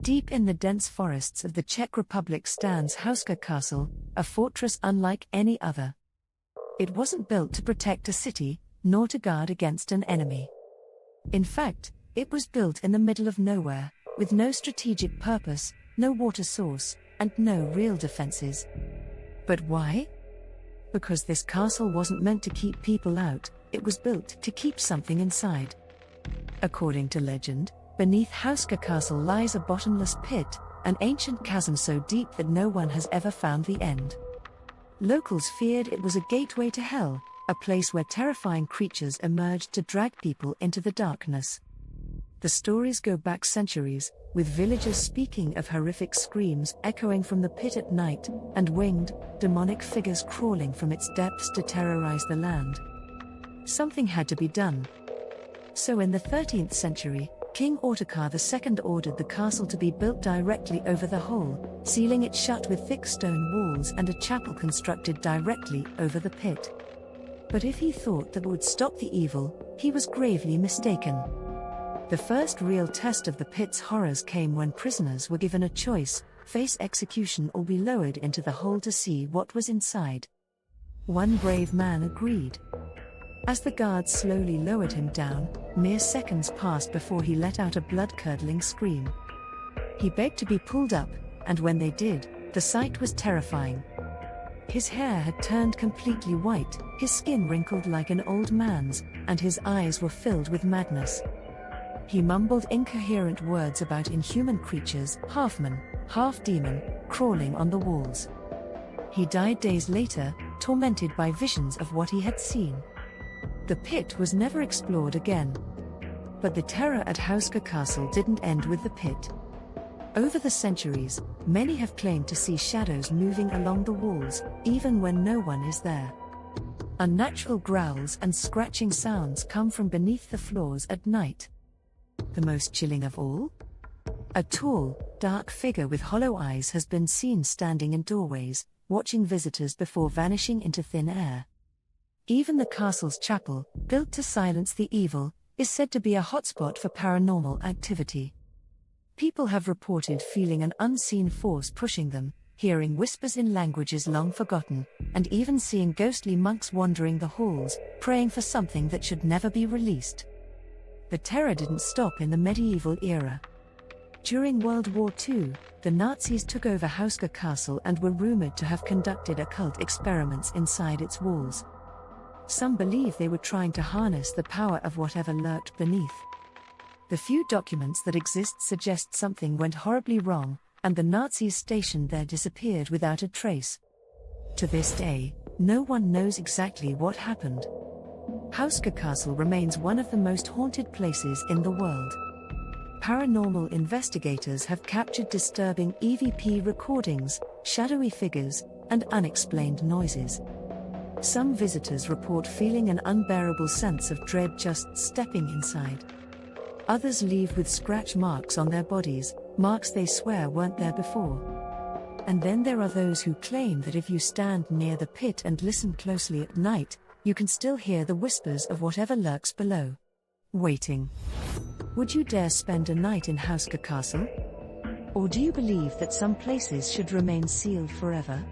Deep in the dense forests of the Czech Republic stands Houska Castle, a fortress unlike any other. It wasn't built to protect a city, nor to guard against an enemy. In fact, it was built in the middle of nowhere, with no strategic purpose, no water source, and no real defenses. But why? Because this castle wasn't meant to keep people out, it was built to keep something inside. According to legend, beneath Houska Castle lies a bottomless pit, an ancient chasm so deep that no one has ever found the end. Locals feared it was a gateway to hell, a place where terrifying creatures emerged to drag people into the darkness. The stories go back centuries, with villagers speaking of horrific screams echoing from the pit at night, and winged, demonic figures crawling from its depths to terrorize the land. Something had to be done. So in the 13th century, King Ottokar II ordered the castle to be built directly over the hole, sealing it shut with thick stone walls and a chapel constructed directly over the pit. But if he thought that would stop the evil, he was gravely mistaken. The first real test of the pit's horrors came when prisoners were given a choice: face execution or be lowered into the hole to see what was inside. One brave man agreed. As the guards slowly lowered him down, mere seconds passed before he let out a blood-curdling scream. He begged to be pulled up, and when they did, the sight was terrifying. His hair had turned completely white, his skin wrinkled like an old man's, and his eyes were filled with madness. He mumbled incoherent words about inhuman creatures, half man, half demon, crawling on the walls. He died days later, tormented by visions of what he had seen. The pit was never explored again. But the terror at Houska Castle didn't end with the pit. Over the centuries, many have claimed to see shadows moving along the walls, even when no one is there. Unnatural growls and scratching sounds come from beneath the floors at night. The most chilling of all? A tall, dark figure with hollow eyes has been seen standing in doorways, watching visitors before vanishing into thin air. Even the castle's chapel, built to silence the evil, is said to be a hotspot for paranormal activity. People have reported feeling an unseen force pushing them, hearing whispers in languages long forgotten, and even seeing ghostly monks wandering the halls, praying for something that should never be released. The terror didn't stop in the medieval era. During World War II, the Nazis took over Houska Castle and were rumored to have conducted occult experiments inside its walls. Some believe they were trying to harness the power of whatever lurked beneath. The few documents that exist suggest something went horribly wrong, and the Nazis stationed there disappeared without a trace. To this day, no one knows exactly what happened. Houska Castle remains one of the most haunted places in the world. Paranormal investigators have captured disturbing EVP recordings, shadowy figures, and unexplained noises. Some visitors report feeling an unbearable sense of dread just stepping inside. Others leave with scratch marks on their bodies, marks they swear weren't there before. And then there are those who claim that if you stand near the pit and listen closely at night, you can still hear the whispers of whatever lurks below. Waiting. Would you dare spend a night in Houska Castle? Or do you believe that some places should remain sealed forever?